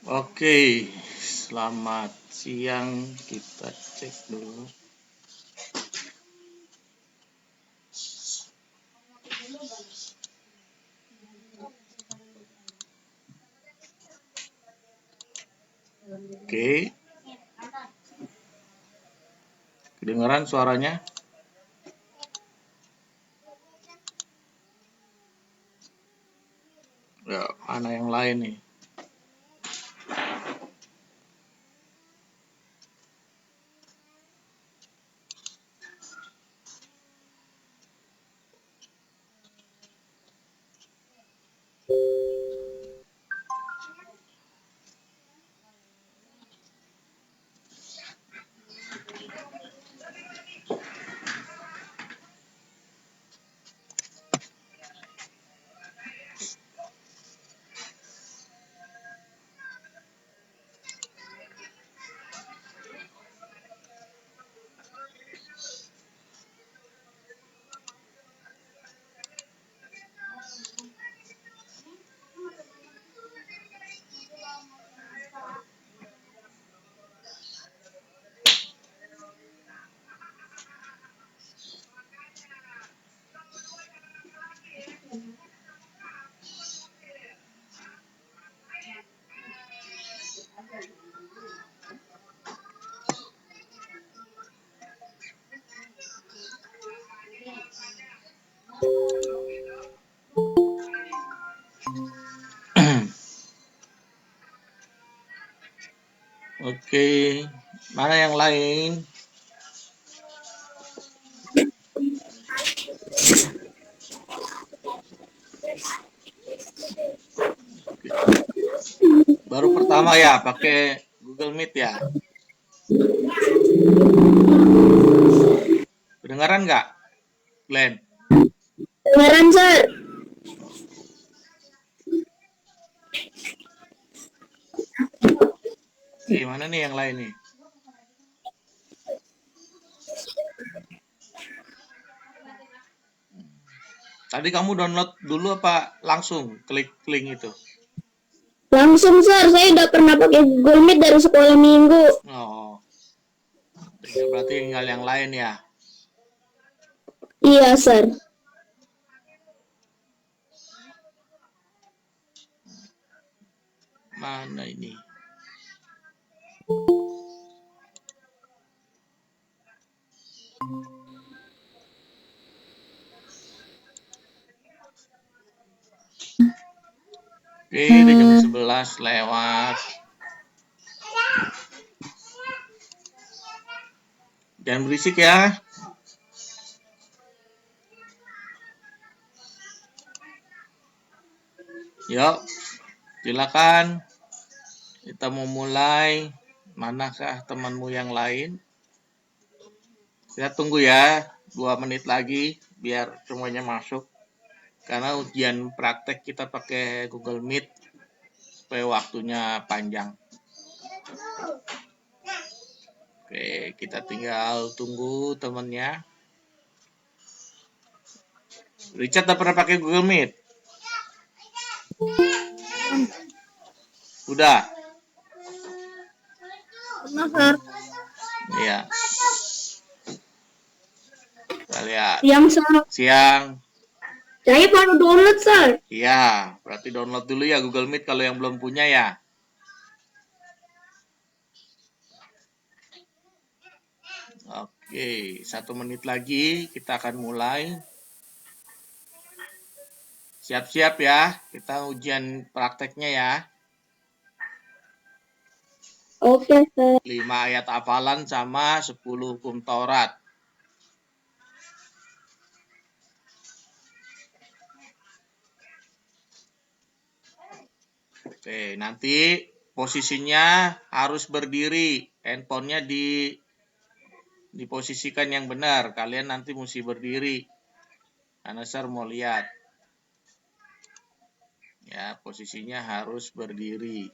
Oke, selamat siang. Kita cek dulu. Oke, kedengaran suaranya? Ya, mana yang lain nih? Oke, mana yang lain? Baru pertama ya, pakai Google Meet ya. Kedengaran nggak, Glenn? Kedengaran, Sir. Oke, mana nih yang lain nih? Tadi kamu download dulu apa langsung klik link itu? Langsung, Sir. Saya udah pernah pakai Google Meet dari sekolah minggu. Oh, berarti tinggal yang lain ya. Iya, Sir. Mana ini? Oke, udah jam 11 lewat. Jangan berisik ya. Yuk, silakan. Kita mau mulai. Manakah temanmu yang lain? Kita tunggu ya, 2 menit lagi biar semuanya masuk. Karena ujian praktek kita pakai Google Meet supaya waktunya panjang. Oke, kita tinggal tunggu temennya. Richard udah pernah pakai Google Meet? Udah? Pernah, Sir. Iya. Kita lihat. Siang, Sir. Siang. Saya baru download, Sir. Iya, berarti download dulu ya Google Meet kalau yang belum punya ya. Oke, 1 menit lagi kita akan mulai. Siap-siap ya, kita ujian prakteknya ya. Oke, Sir. 5 ayat hafalan sama 10 hukum Taurat. Oke, nanti posisinya harus berdiri. Handphonenya diposisikan yang benar. Kalian nanti mesti berdiri. Karena Sir mau lihat. Ya, posisinya harus berdiri.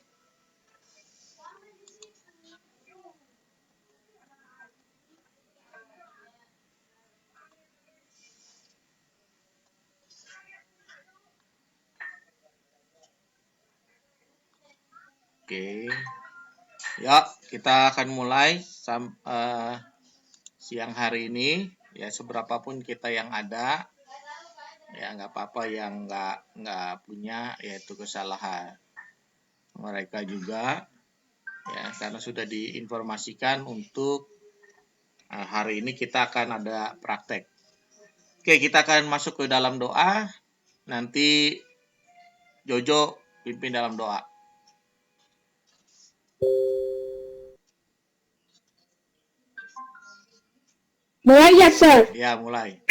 Oke, Oke. Ya, kita akan mulai siang hari ini. Ya, seberapapun kita yang ada, ya nggak apa-apa yang nggak punya, yaitu kesalahan mereka juga. Ya, karena sudah diinformasikan untuk hari ini kita akan ada praktek. Oke, kita akan masuk ke dalam doa. Nanti Jojo pimpin dalam doa. Mulai ya, Sir. Ya, mulai.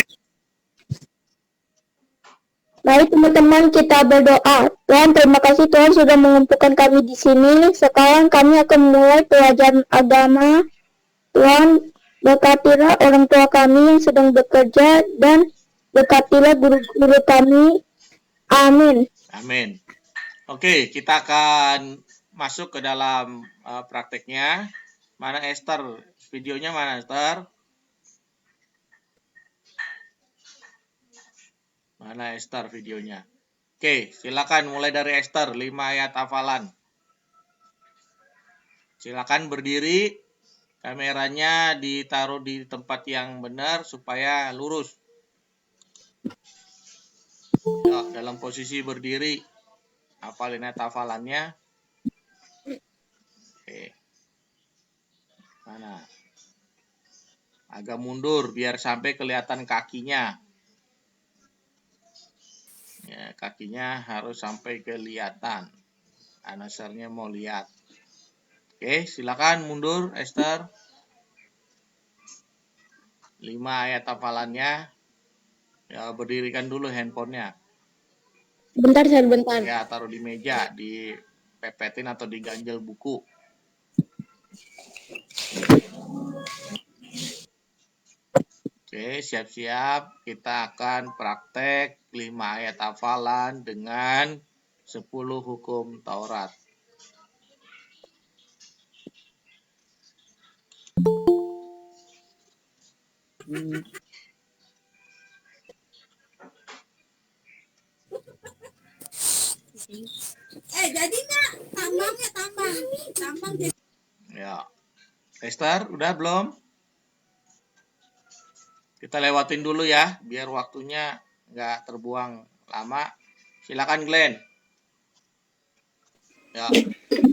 Baik teman-teman, kita berdoa. Tuhan, terima kasih Tuhan sudah mengumpulkan kami di sini. Sekarang kami akan mulai pelajaran agama. Tuhan, berkatilah orang tua kami yang sedang bekerja dan berkatilah guru-guru kami. Amin. Amin. Oke, kita akan masuk ke dalam prakteknya. Mana Esther? Videonya mana Esther? Mana Esther videonya? Oke, silakan mulai dari Esther, 5 ayat hafalan. Silakan berdiri, kameranya ditaruh di tempat yang benar supaya lurus. Ya, dalam posisi berdiri, hafalin ayat hafalannya. Oke. Mana? Agak mundur biar sampai kelihatan kakinya. Ya, kakinya harus sampai kelihatan. Anasernya mau lihat. Oke, silakan mundur Esther. 5 ayat hafalannya. Ya, berdirikan dulu handphonenya. Bentar, Sir, bentar. Ya, taruh di meja, dipepetin atau diganjel buku. Oke, siap-siap. Kita akan praktek 5 ayat hafalan dengan 10 hukum Taurat. Jadinya tambang. Ya. Esther, udah belum? Kita lewatin dulu ya, biar waktunya nggak terbuang lama. Silakan Glenn. Ya,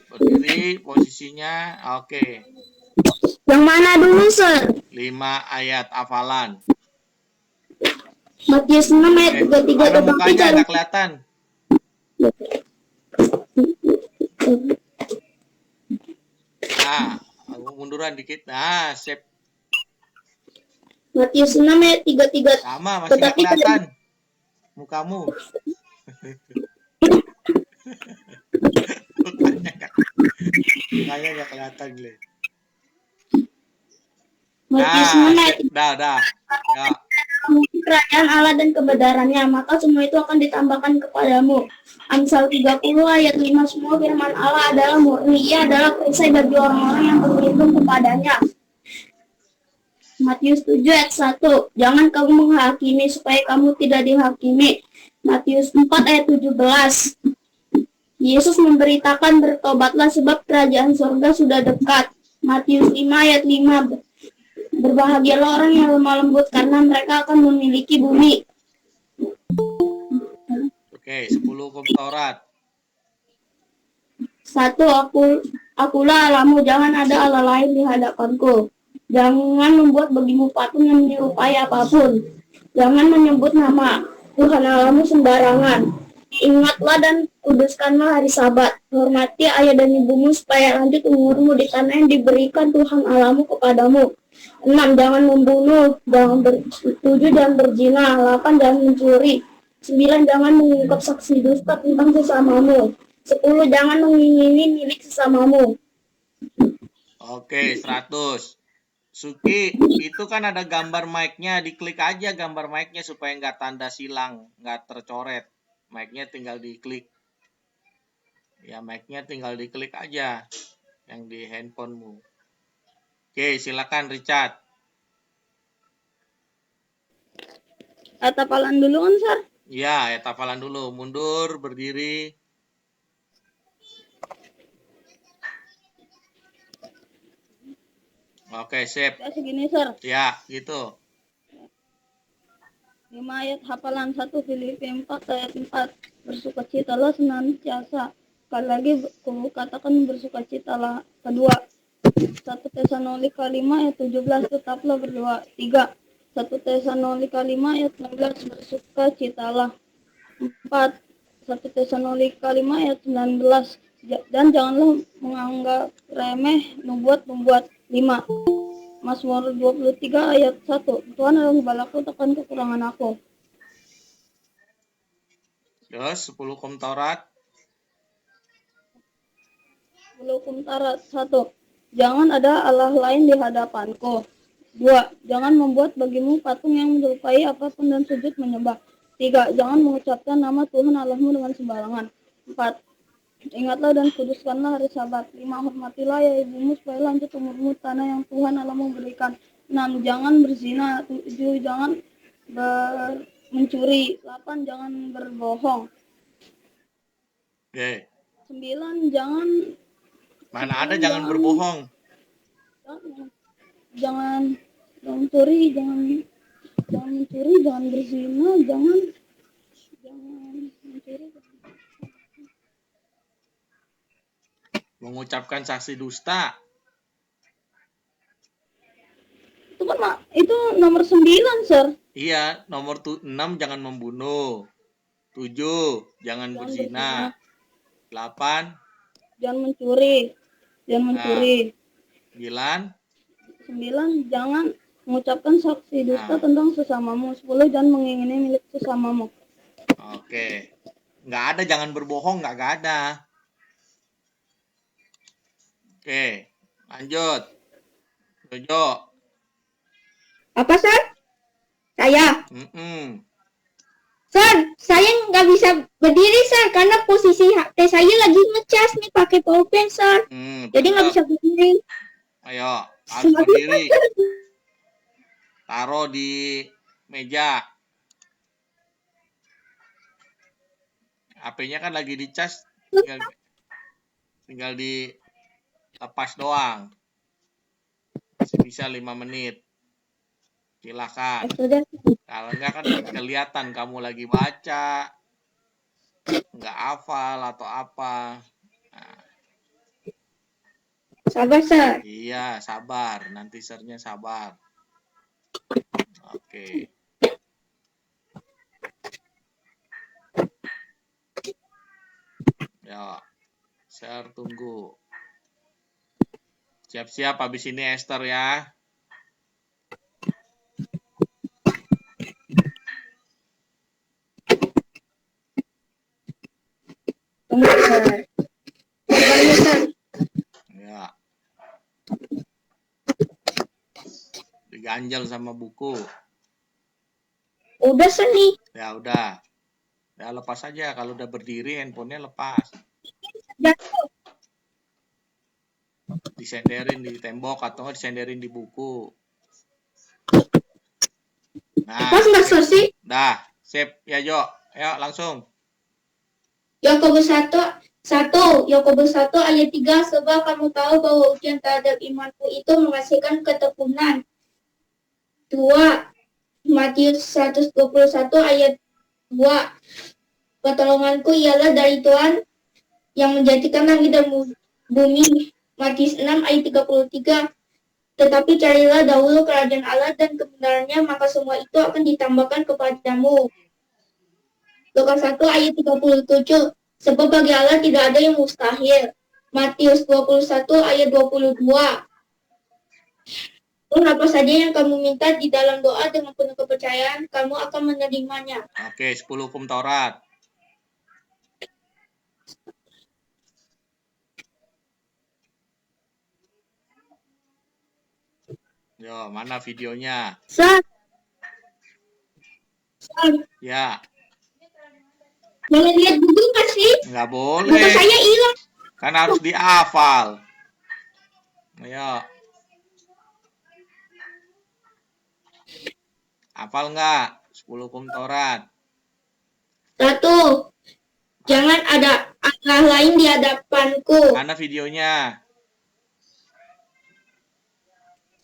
berdiri posisinya. Oke. Yang mana dulu, Sir? 5 ayat hafalan. Matius 6 ayat 33. Mana mukanya nggak kelihatan? Nah, munduran dikit. Nah, sip. Matius 6 ayat 33. Sama, masih nggak kelihatan mukamu. Mukanya nggak kelihatan, Glenn. Matius 6 ayat 33. Dah. Ya. Kerajaan Allah dan kebenarannya, maka semua itu akan ditambahkan kepadamu. Amsal 30 ayat 5. Semua firman Allah adalah murni. Ia adalah perisai bagi orang-orang yang berlindung kepadanya. Matius 7 ayat 1. Jangan kamu menghakimi supaya kamu tidak dihakimi. Matius 4 ayat 17. Yesus memberitakan bertobatlah sebab kerajaan surga sudah dekat. Matius 5 ayat 5. Berbahagialah orang yang lemah lembut karena mereka akan memiliki bumi. Oke, 10 hukum Taurat. 1. Akulah Allahmu, jangan ada Allah lain di hadapanku. Jangan membuat bagimu patung yang menyerupai apapun. Jangan menyebut nama Tuhan Allahmu sembarangan. Ingatlah dan kuduskanlah hari Sabat. Hormati ayah dan ibumu supaya lanjut umurmu di tanah yang diberikan Tuhan Allahmu kepadamu. 6. Jangan membunuh. 7. Jangan berzina. 8. Jangan mencuri. 9. Jangan mengungkap saksi dusta tentang sesamamu. 10. Jangan mengingini milik sesamamu. Oke, 100. Suki, itu kan ada gambar mic-nya, diklik aja gambar mic-nya supaya nggak tanda silang, nggak tercoret. Mic-nya tinggal diklik. Ya, mic-nya tinggal diklik aja yang di handphonemu. Oke, silakan Richard. Hafalan dulu kan, Sar? Ya, hafalan dulu. Mundur, berdiri. Oke, sip. Ya segini, Sir. Ya, gitu. 5 ayat hafalan 1 Filipi 4 ayat 4. Bersukacitalah senantiasa. Sekali lagi aku katakan bersukacitalah. Kedua, 1 Tesalonika 5 ayat 17. Tetaplah berdoa. 3. 1 Tesalonika 5 ayat 16. Bersukacitalah. 4. 1 Tesalonika 5 ayat 19. Dan janganlah menganggap remeh nubuat-nubuat. 5. Mazmur 23 ayat 1. Tuhan adalah gembalaku, takkan kekurangan aku. Terus 10 hukum Taurat. 10 hukum Taurat. 1. Jangan ada Allah lain di hadapanku. 2. Jangan membuat bagimu patung yang menyerupai apapun dan sujud menyembah. 3. Jangan mengucapkan nama Tuhan Allahmu dengan sembarangan. 4. Ingatlah dan kuduskanlah hari Sabat. 5. Hormatilah ya ibumu supaya lanjut umurmu tanah yang Tuhan Allahmu berikan. 6. Jangan berzina. 7. Jangan mencuri. 8. Jangan berbohong. Oke. 9. Jangan Mana ada jangan berbohong. Jangan mencuri, jangan mencuri, jangan berzina, jangan mencuri. Mengucapkan saksi dusta. Itu kan itu nomor 9, Sir. Iya, nomor 6 jangan membunuh. 7 jangan berzina. 8 Jangan mencuri. Jangan mencuri. 9 jangan mengucapkan saksi dusta tentang sesamamu. 10 jangan mengingini milik sesamamu. Oke. Nggak ada jangan berbohong, nggak ada. Oke, lanjut. Jojo. Apa, Sir? Saya. Sir, saya nggak bisa berdiri, Sir, karena posisi HP saya lagi ngecas nih pakai powerbank, Sir. Jadi nggak bisa berdiri. Ayo, harus berdiri. Taruh di meja. HP-nya kan lagi dicas, tinggal dilepas doang. Masih bisa 5 menit. Silakan. Kalau enggak kan kelihatan kamu lagi baca, enggak hafal atau apa. Nah. Sabar, Sir. Iya, sabar. Nanti Sirnya sabar. Oke. Ya, Sir tunggu. Siap-siap habis ini Esther ya. Ya. Diganjel sama buku. Udah, Seni. Ya udah. Ya lepas aja. Kalau udah berdiri handphonenya lepas. Disenderin di tembok atau nggak disenderin di buku. Nah, dah, sip ya Jo. Ayo langsung. Yakobus 1 ayat 3, sebab kamu tahu bahwa ujian terhadap imanmu itu menghasilkan ketekunan. 2. Matius 121 ayat 2, pertolonganku ialah dari Tuhan yang menjadikan langit dan bumi. Matius 6 ayat 33, tetapi carilah dahulu kerajaan Allah dan kebenarannya, maka semua itu akan ditambahkan kepadamu. Lukas 1 ayat 37, sebab bagi Allah tidak ada yang mustahil. Matius 21 ayat 22. Apa saja yang kamu minta di dalam doa dengan penuh kepercayaan, kamu akan menerimanya. Oke, 10 hukum Taurat. Yo, mana videonya? Sir. Ya. Boleh lihat dulu nggak sih? Nggak boleh. Buku saya hilang. Kan harus dihafal. Ayo. Hafal nggak? 10 hukum Taurat. 1. Jangan ada Allah lain di hadapanku. Mana videonya?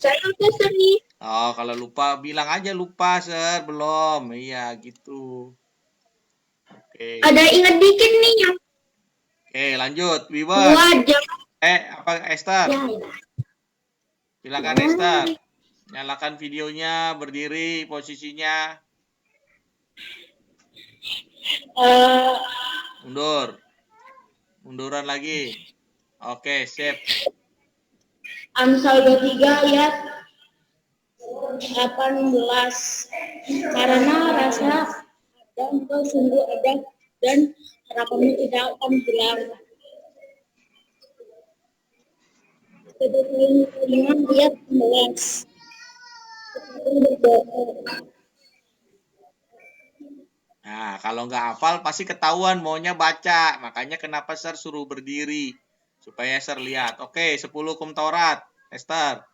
Saya udah sering. Oh, kalau lupa bilang aja lupa, Sir. Belum. Iya, gitu. Oke. Ada ingat dikit nih yang Oke, lanjut. Wiwet. buat jam. Apa Esther? Ya, ya. Silakan Jangan. Esther. Nyalakan videonya, berdiri posisinya. Eh, Mundur. Munduran lagi. Oke, sip. Amsal 23 ayat 18. Karena rasa dan engkau sungguh ada dan harapanmu tidak akan hilang. 25 ayat 11. Nah, kalau nggak hafal pasti ketahuan maunya baca. Makanya kenapa Sir suruh berdiri. Supaya Sir lihat. Oke, 10 hukum Taurat. Esther.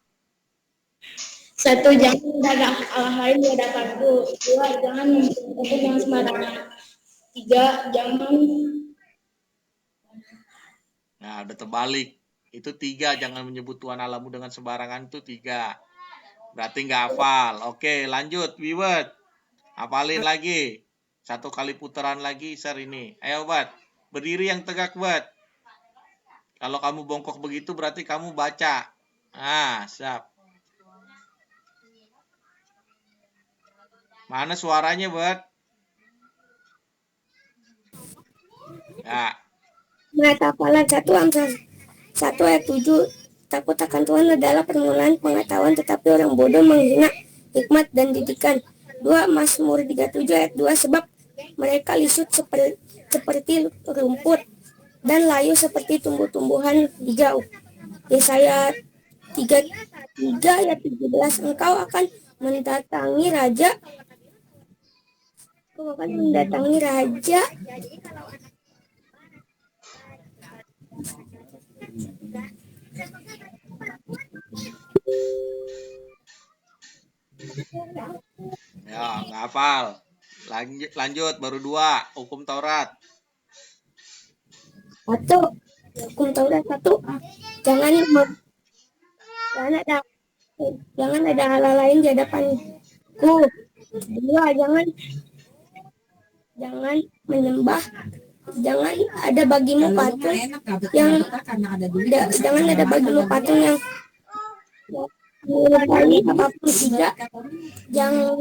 1. Jangan ada Allah lain di hadapanku. 2. Jangan menyebut yang sembarangan. 3. Jangan. Nah, udah terbalik. Itu 3. Jangan menyebut Tuhan Allahmu dengan sembarangan itu 3. Berarti nggak hafal. Oke, lanjut. Wiwet. Hafalin lagi. 1 kali putaran lagi, Sir ini. Ayo, Bat. Berdiri yang tegak, Bat. Kalau kamu bongkok begitu berarti kamu baca. Ah, siap. Mana suaranya, Bat? Ya. Hafalan 1 Amsal 1 ayat 7. Takut akan Tuhan adalah permulaan pengetahuan, tetapi orang bodoh menghina hikmat dan didikan. 2 Mazmur 37 ayat 2. Sebab mereka lisut seperti rumput dan layu seperti tumbuh-tumbuhan hijau. Yesaya 3 ayat 17. Engkau akan mendatangi raja. Ya, nggak hafal. Lanjut, baru 2. Hukum Taurat. 1. Hukum Taurat 1. Jangan ada jangan ada hal lain di hadapanku. 2. Jangan menyembah. Jangan ada bagimu patung yang jangan ada bagimu patung yang menyerupai apapun. 3. Jangan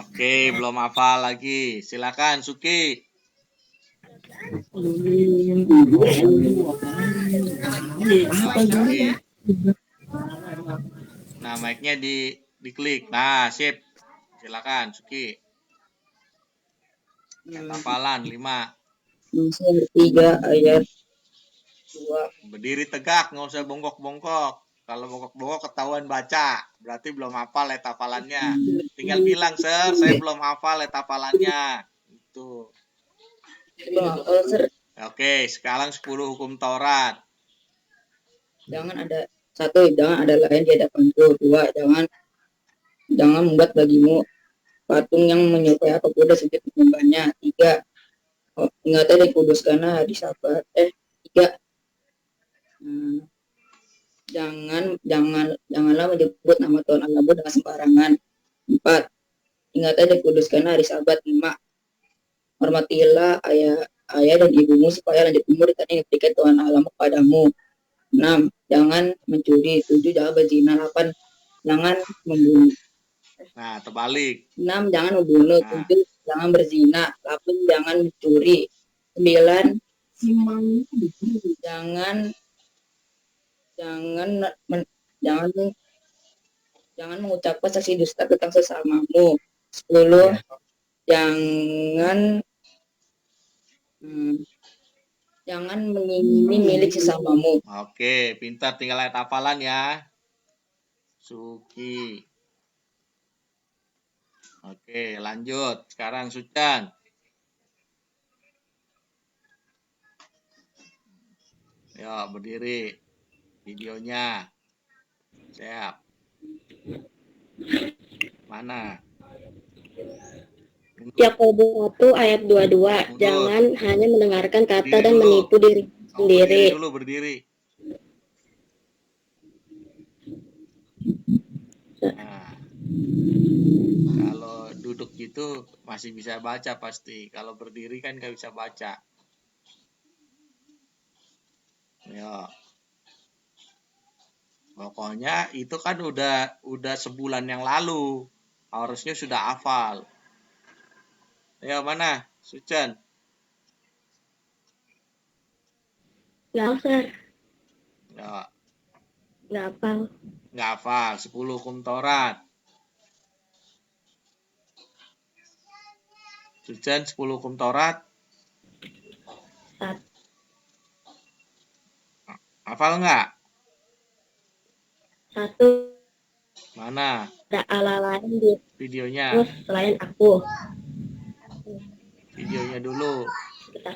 Oke, belum hafal lagi. Silakan, Suki. Suki. Nah, mic-nya diklik. Nah, sip. Silakan, Suki. Hafalan 5. Amsal 3 ayat 2. Berdiri tegak, nggak usah bongkok-bongkok. Kalau bongkok-bongkok ketahuan baca. Berarti belum hafal let hafalannya. Tinggal bilang, Sir, saya belum hafal let hafalannya. Itu. Oke, sekarang 10 hukum Taurat. Jangan ada 1. Jangan ada lain di hadapanku. 2. Jangan membuat bagimu patung yang menyerupai apapun dan sujud menyembahnya. 3. Ingatlah dan kuduskanlah hari Sabat. 3. Janganlah menyebut nama Tuhan Allahmu dengan sembarangan. 4. Ingatlah dan kuduskanlah hari Sabat. 5. Hormatilah ayah dan ibumu supaya lanjut umur di tanah yang diberikan Tuhan Allahmu kepadamu. 6. Jangan mencuri. 7. Jangan berzina. 8. Jangan membunuh. Nah, terbalik. 6. Jangan membunuh. 7. Jangan berzina. 8. Jangan mencuri. 9. Jangan mengucapkan saksi dusta tentang sesamamu. 10. Jangan mengingini milik sesamamu. Oke, pintar, tinggal lihat hafalan ya. Suki. Oke, lanjut. Sekarang Sucan. Yo, berdiri. Videonya. Siap. Mana? Yakobus 1 ayat 22. Mundur. Jangan hanya mendengarkan kata Berdiri dan dulu. menipu diri Kamu sendiri. berdiri dulu, berdiri. Nah, kalau duduk gitu masih bisa baca pasti. Kalau berdiri kan nggak bisa baca. Ya, pokoknya itu kan udah sebulan yang lalu. Harusnya sudah hafal. Ya mana, Sucen? Nggak usah, Ya, nggak hafal. nggak hafal. 10 hukum Taurat. Sucen 10 hukum Taurat. Hafal nggak? 1. Mana Ada Allah lain di videonya? terus selain aku. Videonya dulu. Kita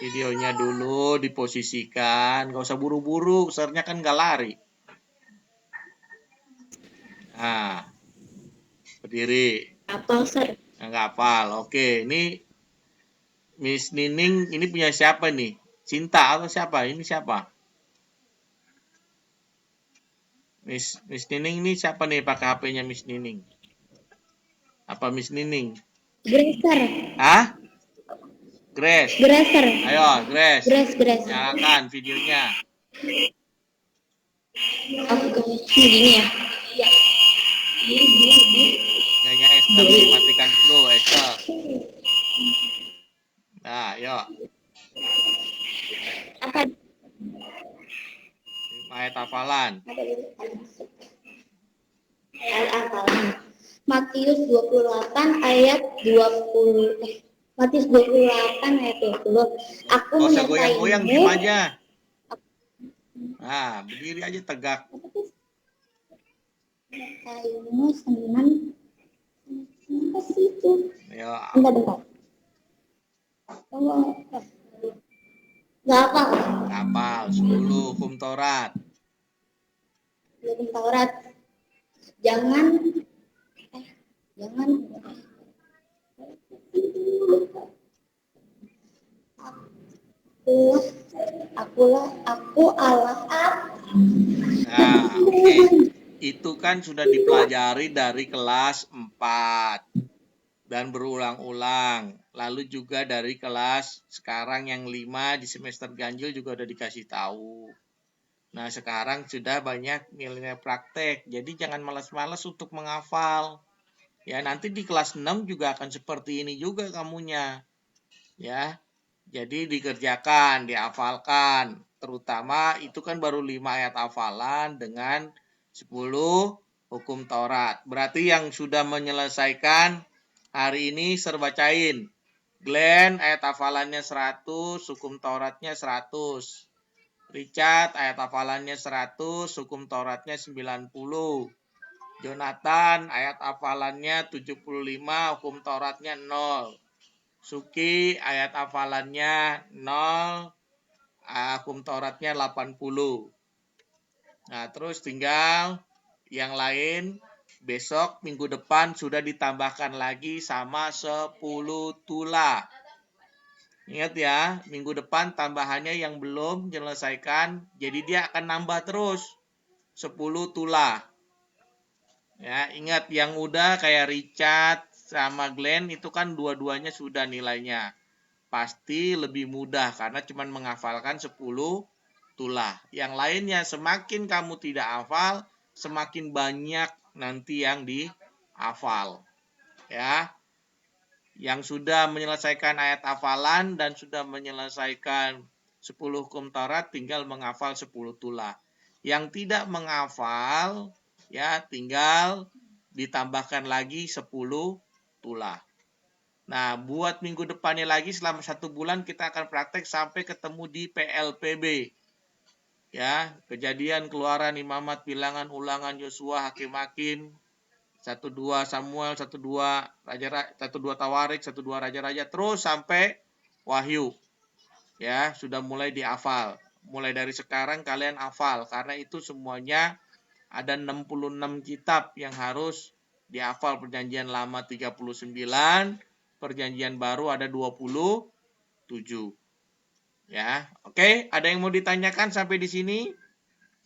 Videonya dulu diposisikan. Nggak usah buru-buru. Sernya kan nggak lari. Nah, berdiri. hafal, Sir. Nggak hafal. Oke, ini Miss Nining ini punya siapa nih? Cinta atau siapa? Ini siapa? Miss Nining ini siapa nih pakai HP-nya Miss Nining? Apa Miss Nining? Gracer. Hah? Grace. Gracer. Ayo, Grace. Grace. Nyalakan videonya. Aku gini ya. Kayaknya Esther dimatikan dulu, Esther. Nah, yuk. Akan Ayat hafalan. hafalan. Matius 28 ayat 20. Matius 28 ayat 20. Aku Gak usah goyang-goyang, diem menyertaimu. aja. Nah, berdiri aja tegak. Menyertaimu senang. Apa sih itu? Ya, Bentar. Gak apa. hafal 10 hukum Taurat. Hukum Taurat. Jangan aku Allah. Nah, oke. Itu kan sudah dipelajari dari kelas 4 dan berulang-ulang. Lalu juga dari kelas sekarang yang 5 di semester ganjil juga udah dikasih tahu. Nah, sekarang sudah banyak nilai praktek. Jadi jangan malas-malas untuk menghafal. Ya, nanti di kelas 6 juga akan seperti ini juga kamunya. Ya. Jadi dikerjakan, dihafalkan. Terutama itu kan baru 5 ayat hafalan dengan 10 hukum Taurat. Berarti yang sudah menyelesaikan hari ini serbacain. Glenn ayat hafalannya 100, hukum Tauratnya 100. Richard ayat hafalannya 100, hukum Tauratnya 90. Jonathan ayat hafalannya 75, hukum Tauratnya 0. Suki ayat hafalannya 0, hukum Tauratnya 80. Nah, terus tinggal yang lain besok minggu depan sudah ditambahkan lagi sama 10 tulah. Ingat ya, minggu depan tambahannya yang belum menyelesaikan, jadi dia akan nambah terus 10 tulah. Ya, ingat yang udah kayak Richard sama Glenn itu kan dua-duanya sudah nilainya. Pasti lebih mudah karena cuma menghafalkan 10 tulah. Yang lainnya semakin kamu tidak hafal, semakin banyak nanti yang dihafal. Ya. Yang sudah menyelesaikan ayat hafalan dan sudah menyelesaikan 10 hukum Taurat tinggal menghafal 10 tulah. Yang tidak menghafal ya tinggal ditambahkan lagi 10 tulah. Nah, buat minggu depannya lagi selama 1 bulan kita akan praktek sampai ketemu di PLPB. Ya, kejadian, keluaran, imamat, bilangan, ulangan, Yosua, hakim-hakim, 1-2 Samuel, 1-2 Tawarik, 1-2 raja-raja, terus sampai Wahyu. Ya, sudah mulai dihafal. Mulai dari sekarang kalian hafal karena itu semuanya ada 66 kitab yang harus dihafal perjanjian lama 39, perjanjian baru ada 27. Ya, oke, ada yang mau ditanyakan sampai di sini?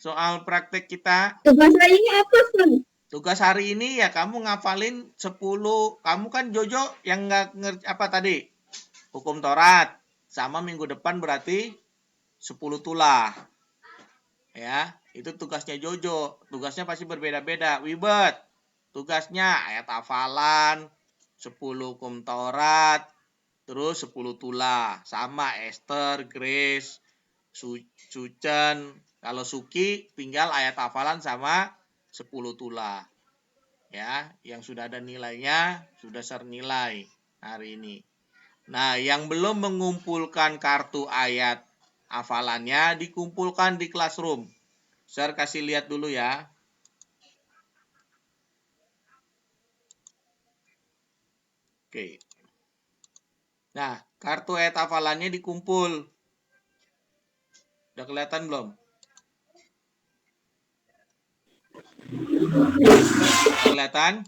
Soal praktek kita. Tugas lainnya apa, Sun? Tugas hari ini ya kamu ngafalin 10. Kamu kan Jojo yang nggak ngerti apa tadi? Hukum Taurat. Sama minggu depan berarti 10 tulah. Ya, itu tugasnya Jojo. Tugasnya pasti berbeda-beda. Wibet, tugasnya ayat hafalan, 10 hukum Taurat, terus 10 tulah. Sama Esther, Grace, Sucen. Kalau Suki tinggal ayat hafalan sama 10 tulah. Ya, yang sudah ada nilainya sudah sernilai hari ini. Nah, yang belum mengumpulkan kartu ayat hafalannya dikumpulkan di classroom. Saya kasih lihat dulu ya. Oke. Nah, kartu ayat hafalannya dikumpul. Udah kelihatan belum? Kelihatan?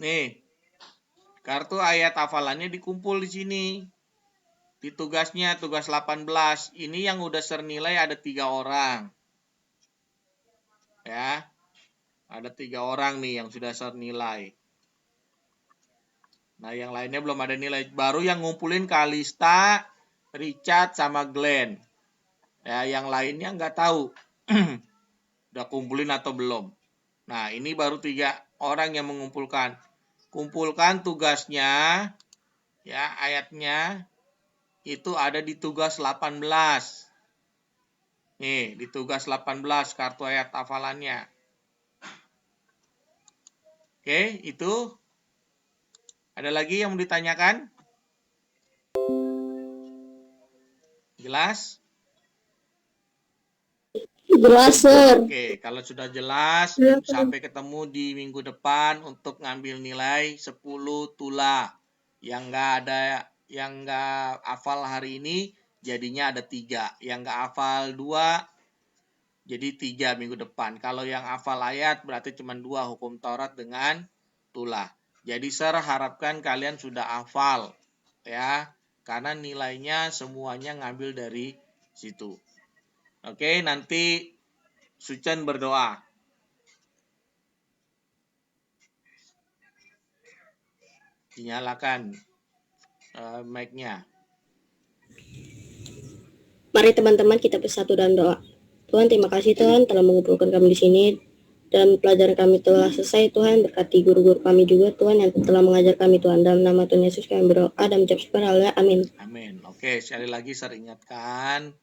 Nih, kartu ayat hafalannya dikumpul di sini. Di tugasnya, tugas 18. Ini yang udah sernilai ada 3 orang. Ya, ada 3 orang nih yang sudah sernilai. Nah, yang lainnya belum ada nilai. Baru yang ngumpulin Kalista, Richard, sama Glenn. Ya, yang lainnya nggak tahu. Udah kumpulin atau belum. Nah, ini baru 3 orang yang mengumpulkan. Kumpulkan tugasnya, ya, ayatnya, itu ada di tugas 18. Nih, di tugas 18, kartu ayat hafalannya. Oke, itu. Ada lagi yang mau ditanyakan? Jelas? Jelas, Sir. Oke, kalau sudah jelas, sampai ketemu di minggu depan untuk ngambil nilai 10 tulah. Yang nggak hafal hari ini, jadinya ada 3. Yang nggak hafal 2, jadi 3 minggu depan. Kalau yang hafal ayat, berarti cuma 2, hukum Taurat dengan tulah. Jadi saya harapkan kalian sudah hafal, ya, karena nilainya semuanya ngambil dari situ. Oke, nanti Sucen berdoa. Dinyalakan mic-nya. Mari teman-teman kita bersatu dalam doa. Tuhan, terima kasih Tuhan telah mengumpulkan kami di sini. Dan pelajaran kami telah selesai, Tuhan. Berkati guru-guru kami juga, Tuhan, yang telah mengajar kami, Tuhan. Dalam nama Tuhan Yesus kami berdoa dan mengucap syukur. Haleluya. Amin. Amin. Oke, sekali lagi saya ingatkan,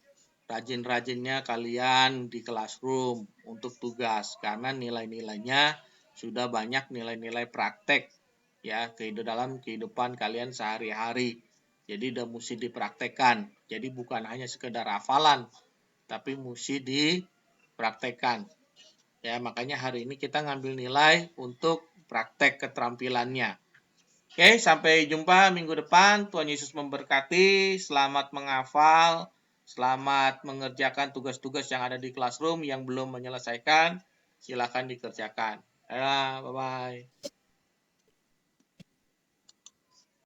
rajin-rajinnya kalian di classroom untuk tugas. Karena nilai-nilainya sudah banyak nilai-nilai praktek, ya, dalam kehidupan kalian sehari-hari. Jadi udah mesti dipraktekkan. Jadi bukan hanya sekedar hafalan, tapi mesti dipraktekkan. Ya, makanya hari ini kita ngambil nilai untuk praktek keterampilannya. Oke, sampai jumpa minggu depan. Tuhan Yesus memberkati. Selamat menghafal. Selamat mengerjakan tugas-tugas yang ada di classroom yang belum menyelesaikan. Silakan dikerjakan. Bye-bye.